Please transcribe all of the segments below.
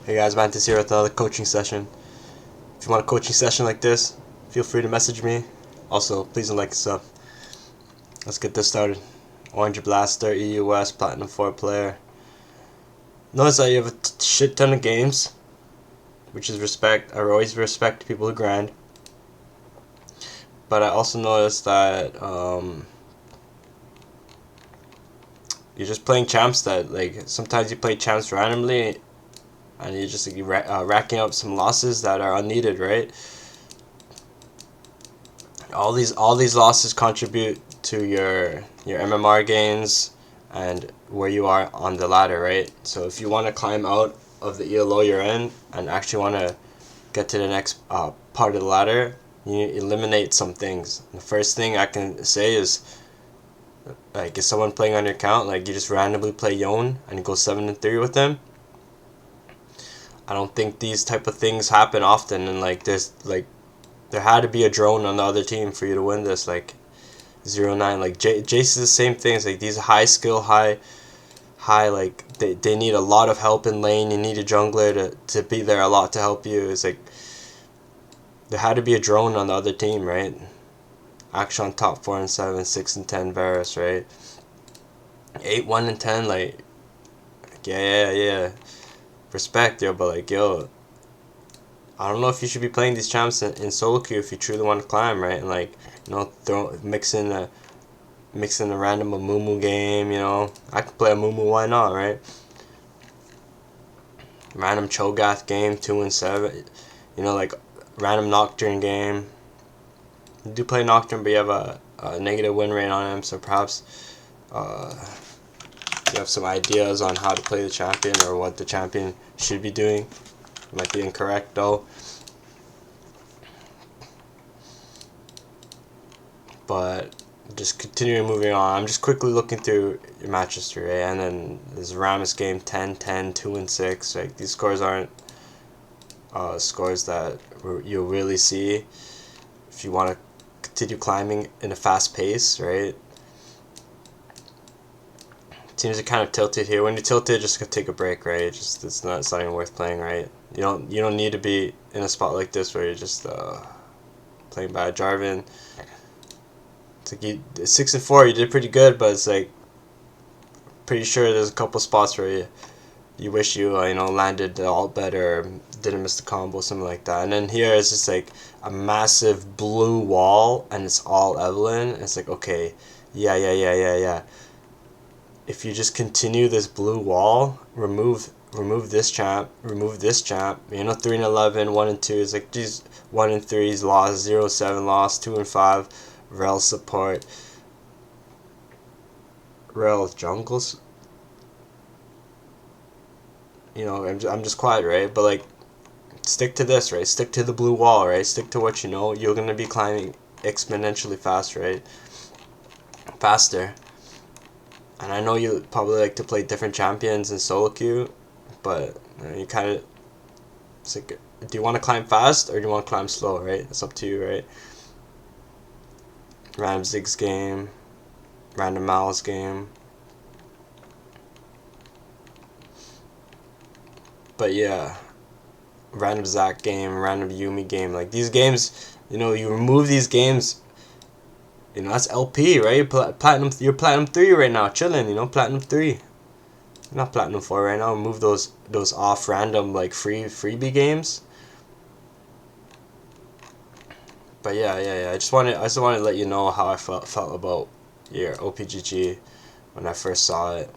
Hey guys, Mantis here with another coaching session. If you want a coaching session like this, feel free to message me. Also, please don't like and sub. Let's get this started. Orange Blaster, EU West, Platinum 4 player. Notice that you have a shit ton of games, which is respect. I always respect people who grind. But I also noticed that you're just playing champs that, like, sometimes you play champs randomly and you're just racking up some losses that are unneeded, right? All these losses contribute to your MMR gains and where you are on the ladder, right? So if you want to climb out of the ELO you're in and actually want to get to the next part of the ladder, you eliminate some things. The first thing I can say is, like, if someone playing on your account, like, you just randomly play Yon and you go 7-3 with them, I don't think these type of things happen often, and like there had to be a drone on the other team for you to win this, like 0-9. Like Jace is the same thing. It's like these high skill, high like they need a lot of help in lane. You need a jungler to be there a lot to help you. It's like there had to be a drone on the other team, right? Action top 4 and 7, 6 and 10 Varus, right? 8, 1 and 10, like yeah. Respect, yo, but like, yo, I don't know if you should be playing these champs in solo queue if you truly want to climb, right? And like, you know, mix in a random Amumu game, you know. I could play Amumu, why not, right? Random Cho'Gath game, 2 and 7, you know, like random Nocturne game. You do play Nocturne, but you have a negative win rate on him, so perhaps you have some ideas on how to play the champion or what the champion should be doing. It might be incorrect though. But just continuing moving on, I'm just quickly looking through your match history, right? And then there's Rammus game 10-10, 2 and 6. Like, these scores aren't scores that you'll really see if you want to continue climbing in a fast pace, right? Teams are kind of tilted here. When you're tilted, just take a break, right? It's not even worth playing, right? You don't need to be in a spot like this where you're just playing bad. Jarvan, it's like 6 and 4, you did pretty good, but it's like pretty sure there's a couple spots where you wish you landed the ult better, didn't miss the combo, something like that. And then here it's just like a massive blue wall, and it's all Evelynn. It's like, okay, yeah. If you just continue this blue wall, remove this champ, 3 and 11, 1 and 2. It's like these 1 and 3s lost, 0-7 lost, 2 and 5 rel support, rel jungles. You know, I'm just quiet, right? But like, stick to this, right? Stick to the blue wall, right? Stick to what you know. You're gonna be climbing exponentially fast, right? Faster. And I know you probably like to play different champions in solo queue, but you kind of, it's like, do you want to climb fast or do you want to climb slow, right? It's up to you, right? Random Ziggs game, random Malice game. But yeah, random Zac game, random Yumi game. Like, these games, you remove these games, that's LP, right? You're platinum 3 right now, chilling, platinum 3. You're not platinum 4 right now. Remove those off random, like, freebie games. But yeah. I just wanted to let you know how I felt about your OPGG when I first saw it.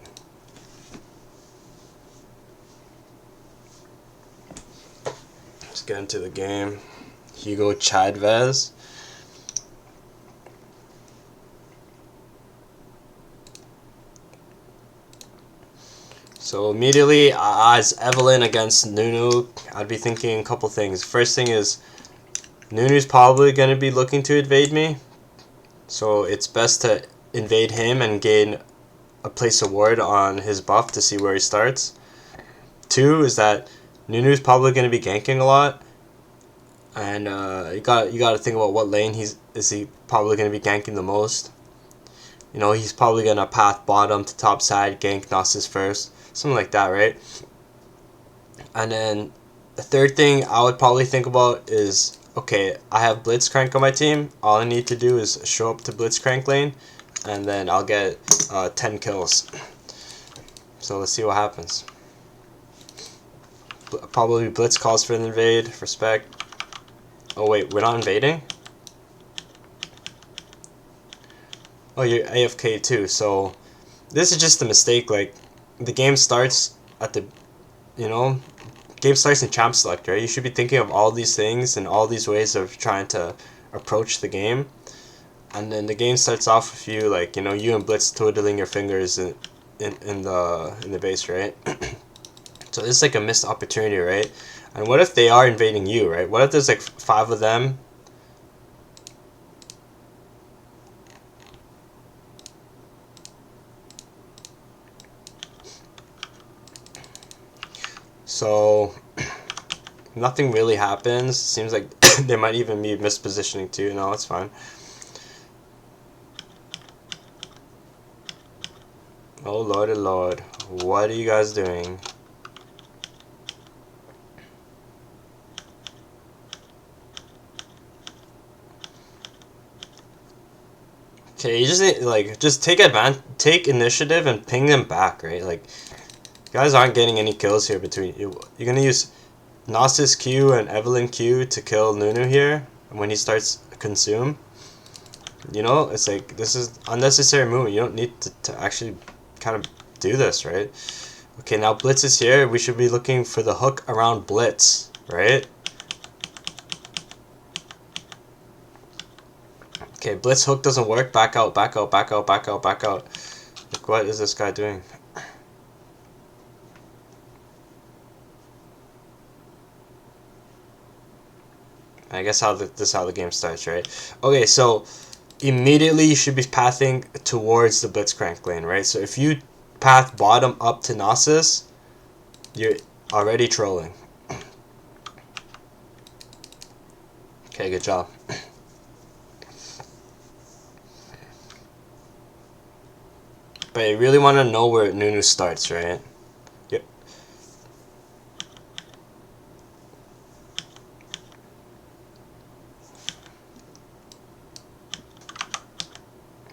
Let's get into the game. Hugo Chadvez. So immediately, as Evelynn against Nunu, I'd be thinking a couple things. First thing is, Nunu's probably going to be looking to invade me, so it's best to invade him and gain a place of ward on his buff to see where he starts. 2 is that Nunu's probably going to be ganking a lot, and you got to think about what lane he probably going to be ganking the most. He's probably going to path bottom to top side, gank Nasus first, something like that, right? And then the third thing I would probably think about is, okay, I have Blitzcrank on my team. All I need to do is show up to Blitzcrank lane, and then I'll get 10 kills. So let's see what happens. Probably Blitz calls for an invade. Respect. Oh wait, we're not invading? Oh, you're AFK too, so this is just a mistake. Like, the game starts at the, you know, game starts in champ select, right? You should be thinking of all these things and all these ways of trying to approach the game. And then the game starts off with you, like, you know, you and Blitz twiddling your fingers in the base, right? So it's like a missed opportunity, right? And what if they are invading you, right? What if there's like 5 of them? So nothing really happens. Seems like they might even be mispositioning too. No, it's fine. Oh lordy lord, what are you guys doing? Okay, you just need, like, just take initiative and ping them back, right? Like, you guys aren't getting any kills here between you. You're gonna use Gnosis Q and Evelynn Q to kill Nunu here when he starts consume. You know, it's like, this is unnecessary movement. You don't need to actually kind of do this, right? Okay, now Blitz is here. We should be looking for the hook around Blitz, right? Okay, Blitz hook doesn't work. Back out, back out, back out, back out, back out. Like, what is this guy doing? I guess this is how the game starts, right? Okay, so immediately you should be pathing towards the Blitzcrank lane, right? So if you path bottom up to Gnosis, you're already trolling. Okay, good job. But you really want to know where Nunu starts, right? Yep.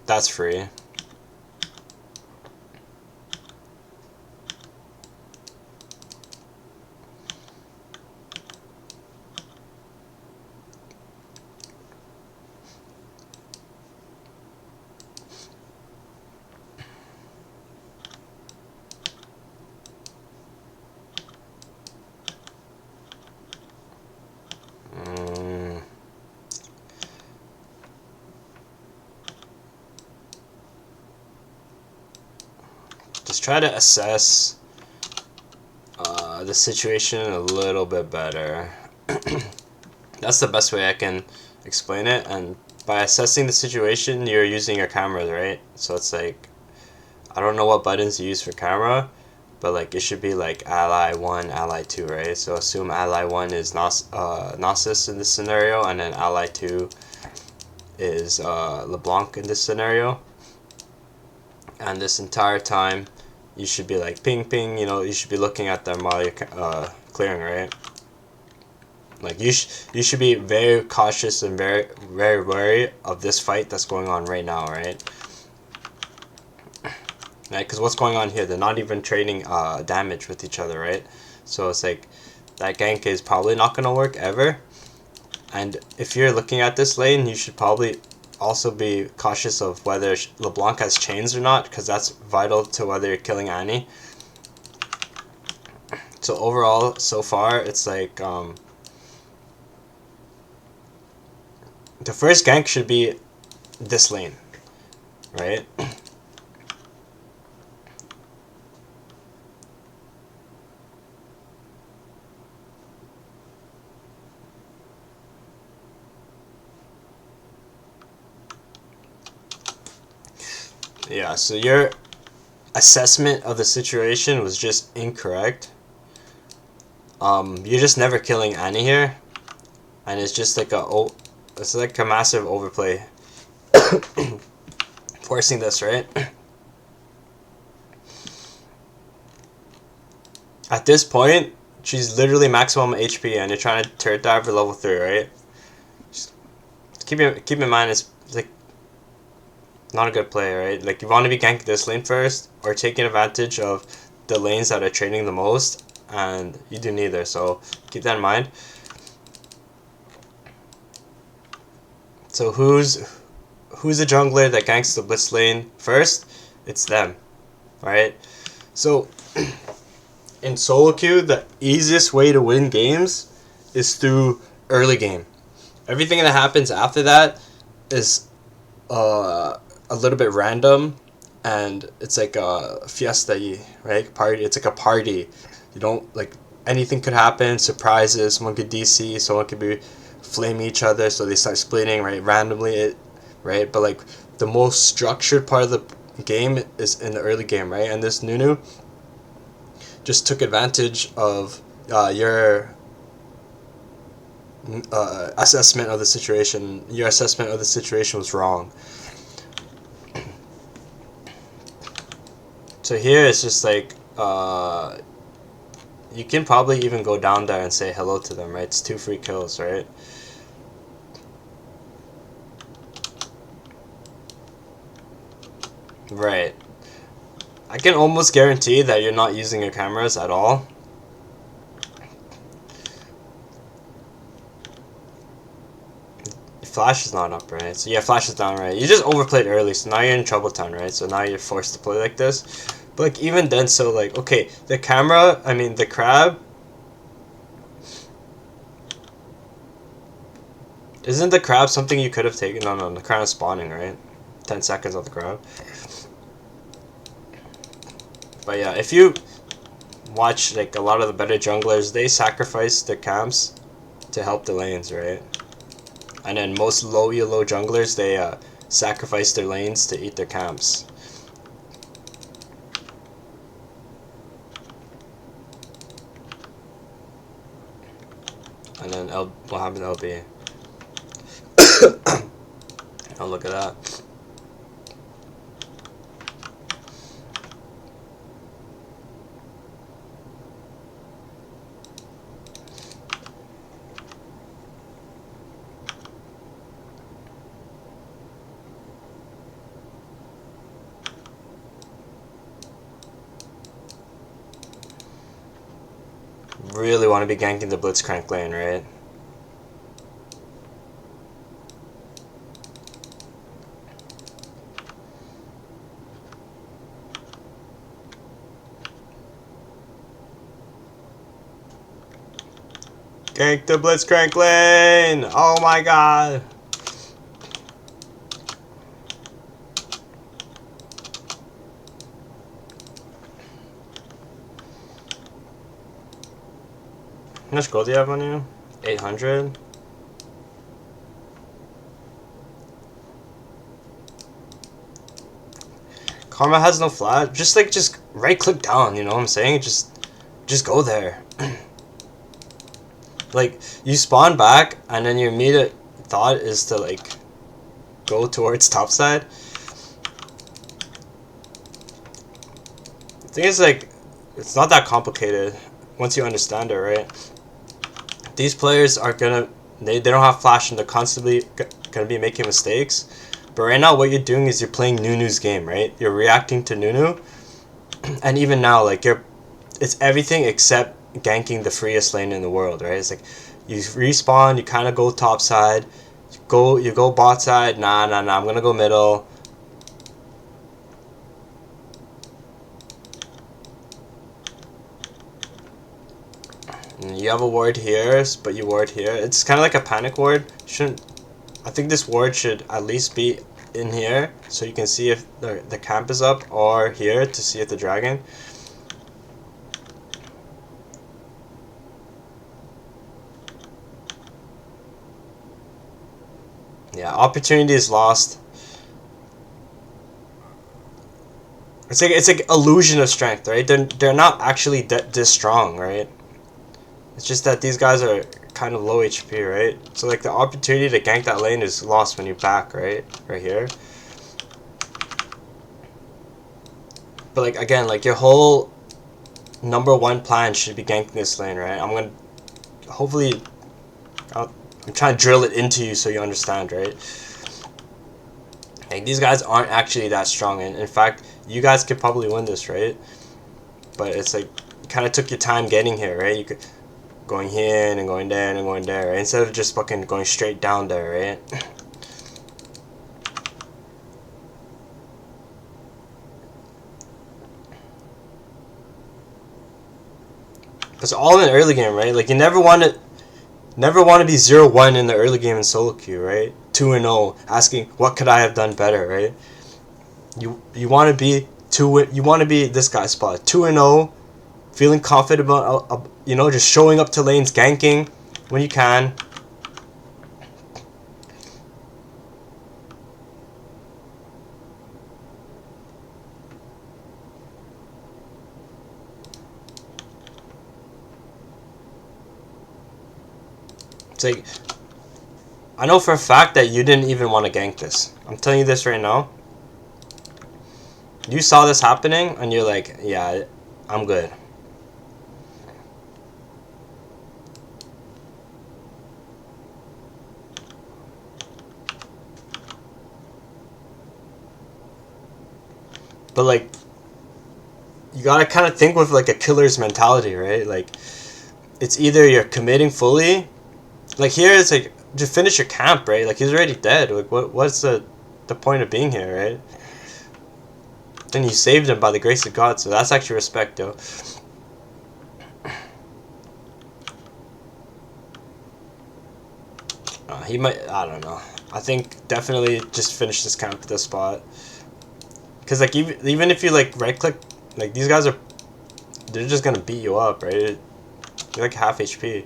That's free. Just try to assess the situation a little bit better. That's the best way I can explain it. And by assessing the situation, you're using your cameras, right? So it's like, I don't know what buttons you use for camera, but like, it should be like ally 1, ally 2, right? So assume ally 1 is Gnosis in this scenario, and then ally 2 is LeBlanc in this scenario. And this entire time, you should be like ping ping, you know, you should be looking at them while you're clearing, right? Like, you should be very cautious and very wary of this fight that's going on right now, right? Right, because what's going on here? They're not even trading damage with each other, right? So it's like, that gank is probably not gonna work ever. And if you're looking at this lane, you should probably also be cautious of whether LeBlanc has chains or not, because that's vital to whether you're killing Annie. So overall, so far, it's like, the first gank should be this lane, right? Yeah, so your assessment of the situation was just incorrect. You're just never killing Annie here, and it's just like it's like a massive overplay, forcing this, right? At this point, She's literally maximum HP, and you're trying to turret dive for level 3, right? Just keep in mind, it's like not a good play, right? Like, you want to be ganking this lane first, or taking advantage of the lanes that are trading the most, and you do neither. So keep that in mind. So who's a jungler that ganks the blitz lane first? It's them, right? So in solo queue, the easiest way to win games is through early game. Everything that happens after that is a little bit random, and it's like a fiesta, right? Party. It's like a party. You don't like anything could happen. Surprises. Someone could DC. Someone could be flaming each other, so they start splitting, right? Randomly, right? But like the most structured part of the game is in the early game, right? And this Nunu just took advantage of your assessment of the situation. Your assessment of the situation was wrong. So here it's just like you can probably even go down there and say hello to them, right? It's 2 free kills, right? Right. I can almost guarantee that you're not using your cameras at all. Flash is not up, right? So yeah, flash is down, right? You just overplayed early, so now you're in trouble town, right? So now you're forced to play like this. But like even then, so like, okay, the camera, I mean the crab, isn't the crab something you could have taken? No, the crab is spawning, right? 10 seconds of the crab. But yeah, if you watch like a lot of the better junglers, they sacrifice their camps to help the lanes, right? And then most low elo junglers, they sacrifice their lanes to eat their camps. And then what happened to LB? Oh, look at that. Really want to be ganking the Blitzcrank lane, right? Gank the Blitzcrank lane! Oh my god! How much gold do you have on you? 800? Karma has no flash. Just right click down, you know what I'm saying? Just go there. Like, you spawn back, and then your immediate thought is to, like, go towards topside. The thing is, like, it's not that complicated once you understand it, right? These players are gonna, they don't have flash, and they're constantly gonna be making mistakes. But right now, what you're doing is you're playing Nunu's game, right? You're reacting to Nunu. And even now, like, it's everything except ganking the freest lane in the world, right? It's like you respawn, you kind of go top side, you go bot side. Nah, I'm gonna go middle. And you have a ward here, but you ward here. It's kind of like a panic ward. I think this ward should at least be in here, so you can see if the camp is up, or here to see if the dragon. Yeah, opportunity is lost. It's like illusion of strength, right? They're not actually this strong, right? It's just that these guys are kind of low HP, right? So like the opportunity to gank that lane is lost when you back, right? Right here. But like again, like your whole #1 plan should be ganking this lane, right? Hopefully, I'm trying to drill it into you so you understand, right? Like, these guys aren't actually that strong, and in fact, you guys could probably win this, right? But it's like, you kind of took your time getting here, right? You could going here and going there and going there, right? Instead of just fucking going straight down there, right? It's all in the early game, right? Like, you never want to be 0-1 in the early game in solo queue, right? 2-0, asking what could I have done better, right? You want to be this guy's spot, 2-0, feeling confident about just showing up to lanes, ganking when you can. It's like, I know for a fact that you didn't even want to gank this. I'm telling you this right now. You saw this happening and you're like, yeah, I'm good. But like, you gotta kind of think with like a killer's mentality, right? Like, it's either you're committing fully. Like, here it's like, just finish your camp, right? Like, he's already dead. Like, what's the point of being here, right? Then you saved him by the grace of God, so that's actually respect, though. He might, I don't know. I think definitely just finish this camp at this spot. Because, like, even if you, like, right-click, like, these guys they're just gonna beat you up, right? You're, like, half HP.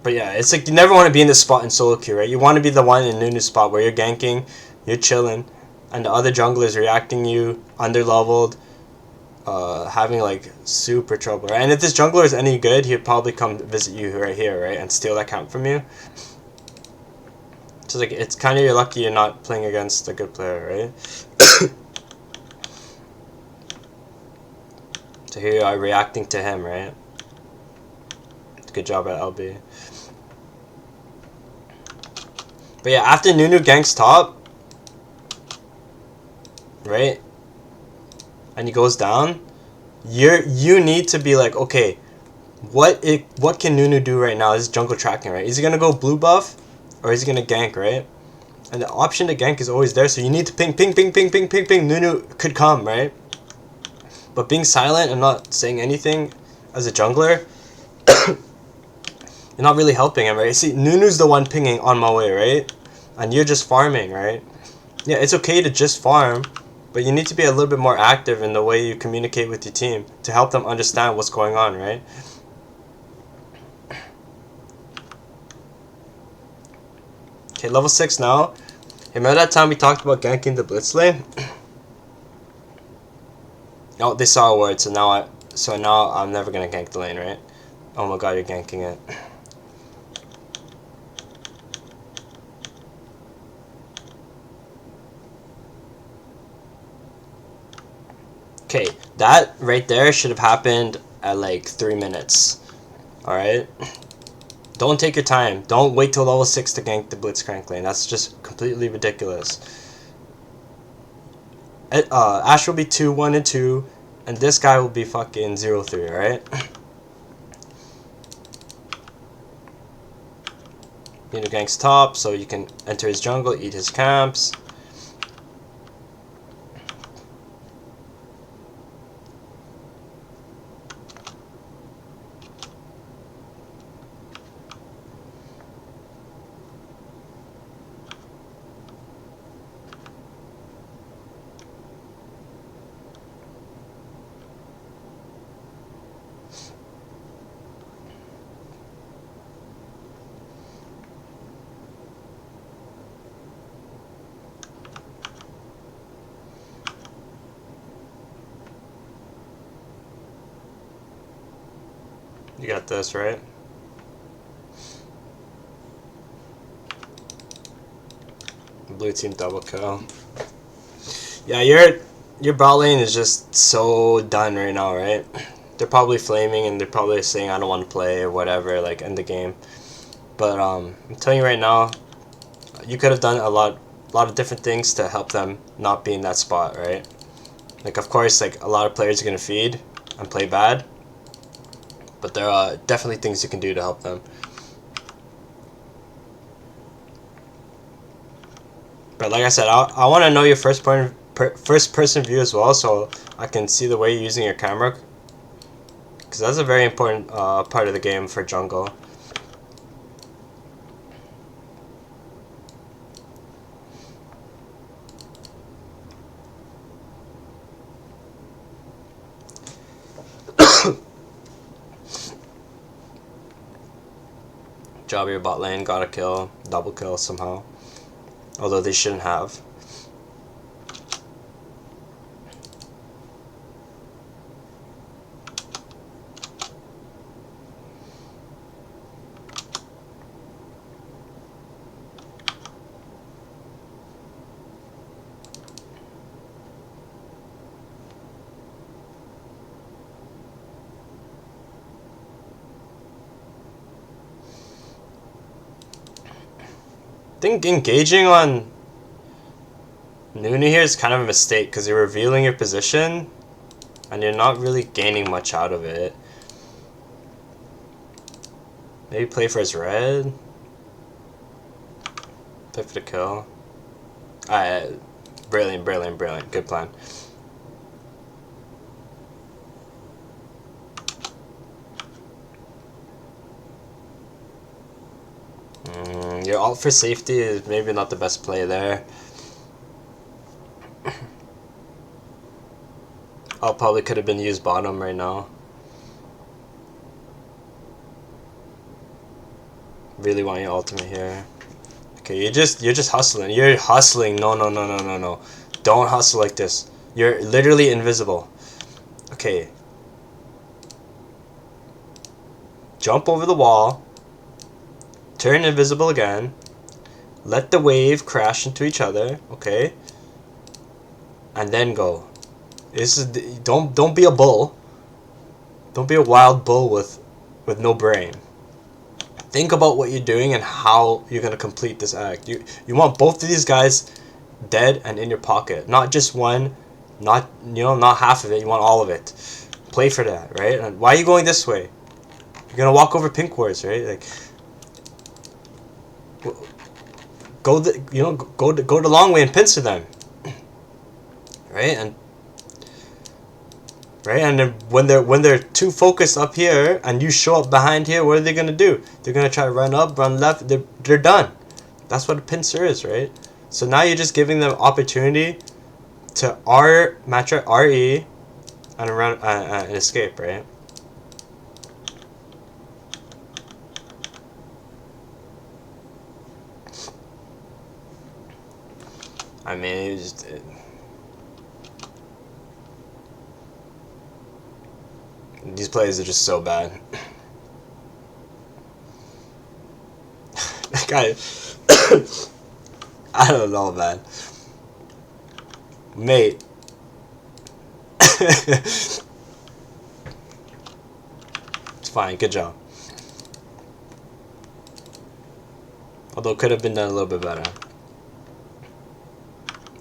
But yeah, it's like you never want to be in this spot in solo queue, right? You want to be the one in Nunu's spot where you're ganking, you're chilling, and the other junglers reacting you, under-leveled, having like super trouble, right? And if this jungler is any good, he'd probably come visit you right here, right? And steal that camp from you. So like, it's kind of, you're lucky you're not playing against a good player, right? So here you are reacting to him, right? Good job at LB. But yeah, after Nunu ganks top, right, and he goes down, you need to be like, okay, what can Nunu do right now? This is jungle tracking, right? Is he gonna go blue buff, or is he gonna gank, right? And the option to gank is always there, so you need to ping, ping, ping, ping, ping, ping, ping. Nunu could come, right? But being silent and not saying anything as a jungler, you're not really helping him, right? See, Nunu's the one pinging on my way, right? And you're just farming, right? Yeah, it's okay to just farm, but you need to be a little bit more active in the way you communicate with your team to help them understand what's going on, right? Okay, level 6 now. Hey, remember that time we talked about ganking the blitz lane? Oh, they saw a word, so now I'm never gonna gank the lane, right? Oh my god, you're ganking it. Okay, that right there should have happened at like 3 minutes. Alright? Don't take your time. Don't wait till level 6 to gank the Blitzcrank lane. That's just completely ridiculous. Ash will be 1 and 2, and this guy will be fucking 0-3, alright? You know, ganks top, so you can enter his jungle, eat his camps. You got this, right? blue team double kill. Yeah, your bot lane is just so done right now, right? They're probably flaming and they're probably saying I don't want to play or whatever, like end the game. But I'm telling you right now, you could have done a lot of different things to help them not be in that spot, right? Like of course, like a lot of players are gonna feed and play bad, but there are definitely things you can do to help them. But like I said, I want to know your first person view as well, so I can see the way you're using your camera, because that's a very important part of the game for jungle. Job your bot lane, got a kill, double kill somehow, although they shouldn't have. I think engaging on Nunu here is kind of a mistake because you're revealing your position and you're not really gaining much out of it. Maybe play for his red. Play for the kill. Alright, brilliant. Good plan. Your ult for safety is maybe not the best play there. Ult probably could have been used bottom right now. Really want your ultimate here. Okay, you're just hustling. You're hustling. No. Don't hustle like this. You're literally invisible. Okay. Jump over the wall. Turn invisible again. Let the wave crash into each other, okay? And then go. This is don't be a bull. Don't be a wild bull with no brain. Think about what you're doing and how you're gonna complete this act. You want both of these guys dead and in your pocket, not just one, not half of it. You want all of it. Play for that, right? And why are you going this way? You're gonna walk over pink wards, right? Like. Go the long way and pincer them, right? And then when they're too focused up here and you show up behind here, what are they gonna do? They're gonna try to run up, run left. They're done. That's what a pincer is, right? So now you're just giving them opportunity to match RE and run and escape, right? I mean, these plays are just so bad. That guy, I don't know, man. Mate. It's fine, good job. Although it could have been done a little bit better.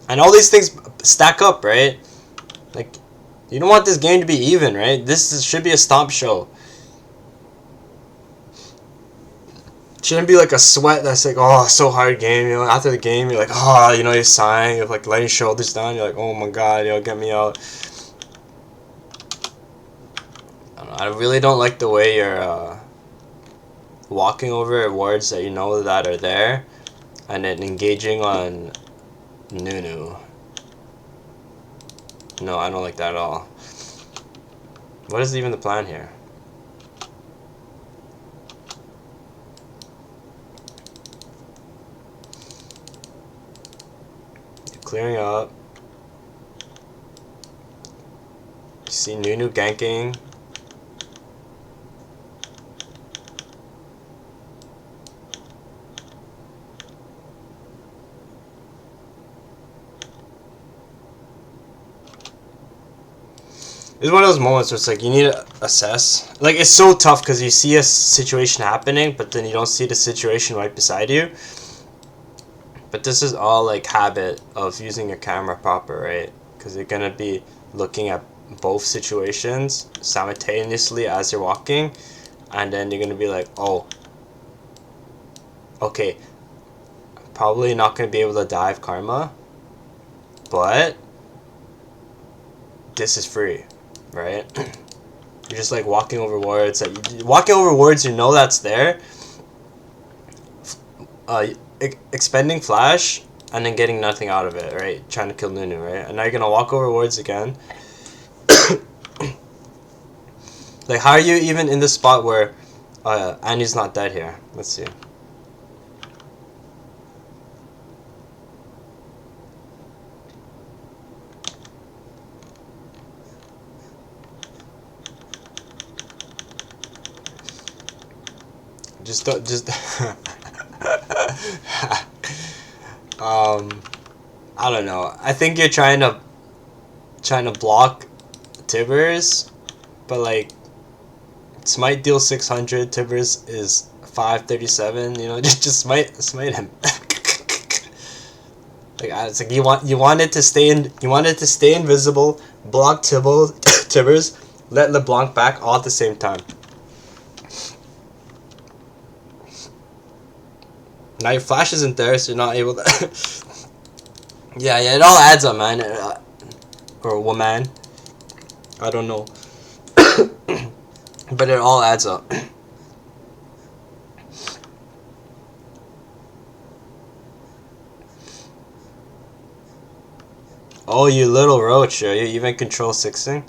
And all these things stack up, right? Like, you don't want this game to be even, right? Should be a stomp show. Shouldn't be like a sweat that's like, oh, so hard game, after the game, you're like, oh, you're sighing, you're like letting your shoulders down, you're like, oh my god, get me out. I really don't like the way you're walking over wards that that are there, and then engaging on Nunu. No, I don't like that at all. What is even the plan here? You're clearing up. You see Nunu ganking. It's one of those moments where it's like you need to assess. Like it's so tough because you see a situation happening, but then you don't see the situation right beside you. But this is all like habit of using your camera proper, right? Because you're gonna be looking at both situations simultaneously as you're walking, and then you're gonna be like, oh, okay, probably not gonna be able to dive karma, but this is free, right? You're just like walking over words you know that's there, expending flash and then getting nothing out of it, right? Trying to kill Nunu, right? And now you're gonna walk over words again. Like, how are you even in the spot where Annie's not dead here? Let's see. Just I don't know. I think you're trying to block Tibbers, but like Smite deals 600, Tibbers is 537. You know, just smite him. Like it's like you wanted to stay invisible, block Tibbers, let LeBlanc back all at the same time. Now your flash isn't there, so you're not able to. yeah, it all adds up, man. Or woman. I don't know. But it all adds up. Oh, you little roach. You even control sixing?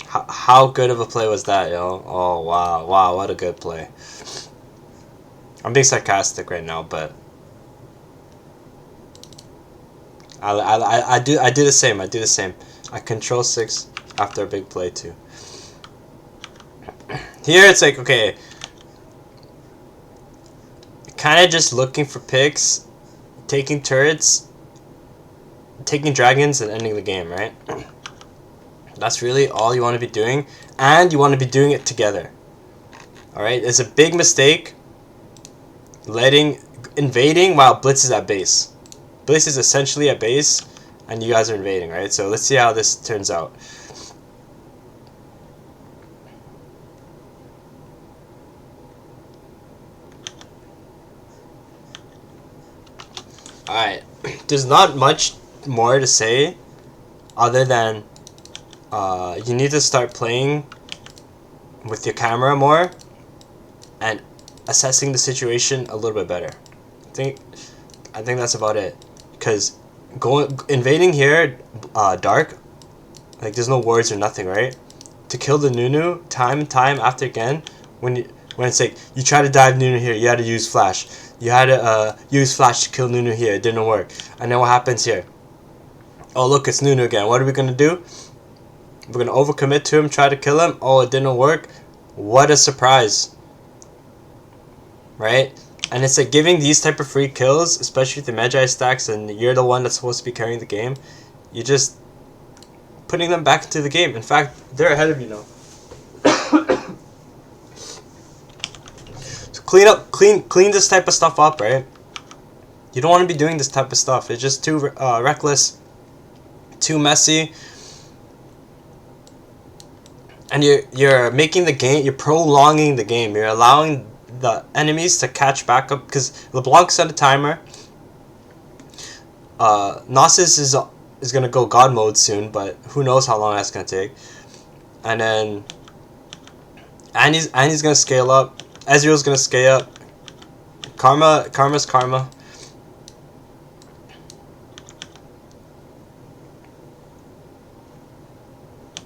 How good of a play was that, yo? Oh, wow. Wow, what a good play. I'm being sarcastic right now, but I do the same. I control 6 after a big play too. Here it's like, okay, kind of just looking for picks, taking turrets, taking dragons, and ending the game, right? That's really all you want to be doing, and you want to be doing it together. All right, it's a big mistake invading while Blitz is at base. Blitz is essentially at base, and you guys are invading, right? So let's see how this turns out. Alright, there's not much more to say other than you need to start playing with your camera more and assessing the situation a little bit better. I think that's about it. Because invading here, dark, like there's no words or nothing, right? To kill the Nunu time and time after again, when it's like you try to dive Nunu here, you had to use flash. You had to use flash to kill Nunu here. It didn't work. And then what happens here? Oh look, it's Nunu again. What are we gonna do? We're gonna overcommit to him, try to kill him. Oh, it didn't work. What a surprise, right? And it's like giving these type of free kills, especially with the Magi stacks, and you're the one that's supposed to be carrying the game. You're just putting them back into the game. In fact, they're ahead of you now. So clean this type of stuff up, right? You don't want to be doing this type of stuff. It's just too reckless, too messy, and you're making the game. You're prolonging the game. You're allowing the enemies to catch back up because LeBlanc set a timer. Gnosis is gonna go God mode soon, but who knows how long that's gonna take. And then Annie's gonna scale up. Ezreal's gonna scale up. Karma's karma.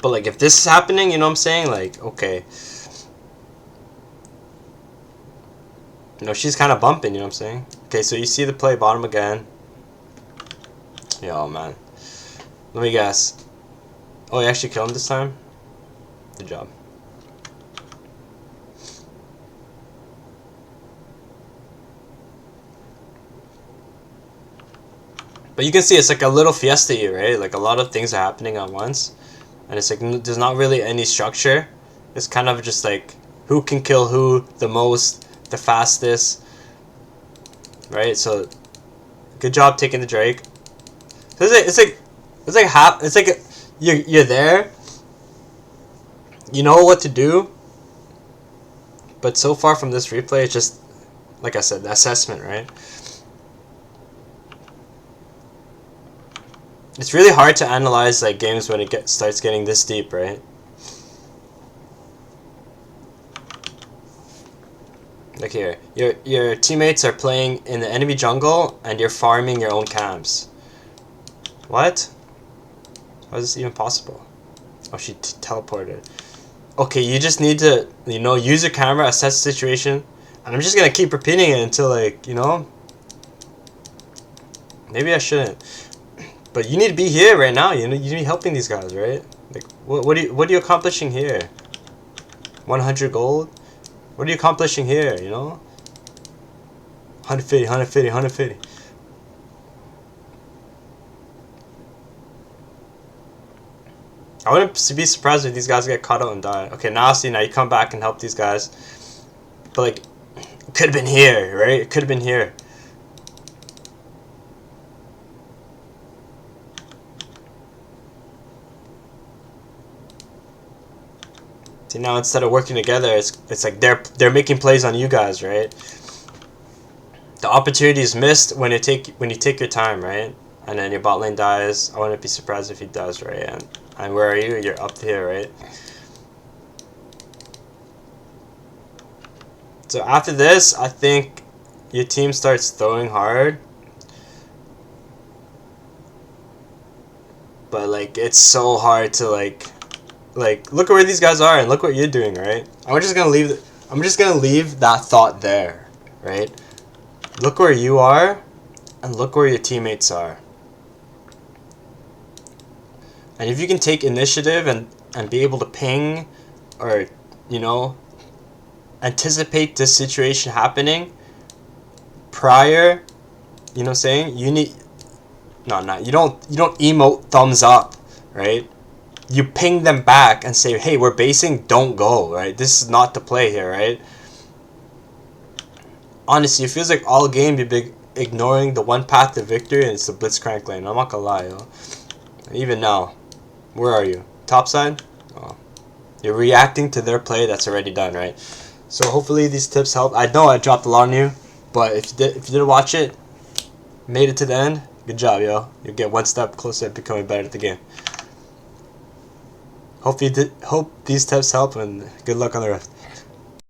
But like if this is happening, you know what I'm saying? Like, okay. You know, she's kind of bumping, you know what I'm saying? Okay, so you see the play bottom again. Yo, man. Let me guess. Oh, you actually killed him this time? Good job. But you can see it's like a little fiesta here, right? Like a lot of things are happening at once. And it's like there's not really any structure. It's kind of just like who can kill who the most, the fastest, right? So good job taking the Drake. So it's like you're there. You know what to do. But so far from this replay, it's just like I said, the assessment, right? It's really hard to analyze like games when it starts getting this deep, right? Look here, your teammates are playing in the enemy jungle and you're farming your own camps. What? How is this even possible? Oh, she teleported. Okay, you just need to, you know, use your camera, assess the situation, and I'm just gonna keep repeating it until, like, you know, maybe I shouldn't. But you need to be here right now. You know, you need to be helping these guys, right? Like, what are you accomplishing here? 100 gold. What are you accomplishing here? You know, 150, 150, 150. I wouldn't be surprised if these guys get caught out and die. Okay, now see, now you come back and help these guys. But like, it could have been here, right? It could have been here. See, now instead of working together, it's like they're making plays on you guys, right? The opportunity is missed when you take your time, right? And then your bot lane dies. I wouldn't be surprised if he does, right? And where are you? You're up here, right? So after this, I think your team starts throwing hard. But like, it's so hard to like look at where these guys are and look what you're doing, right? I'm just gonna leave that thought there, right? Look where you are and look where your teammates are. And if you can take initiative and be able to ping or, you know, anticipate this situation happening prior, you know what I'm saying? You need you don't emote thumbs up, right? You ping them back and say, hey, we're basing, don't go, right? This is not the play here, right? Honestly, it feels like all game you've been ignoring the one path to victory, and it's the Blitzcrank lane. I'm not gonna lie, yo. And even now, where are you? Top side? Oh. You're reacting to their play that's already done, right? So hopefully these tips help. I know I dropped a lot on you, but if you did watch it, made it to the end, good job, yo. You get one step closer to becoming better at the game. Hope these tips help, and good luck on the rest.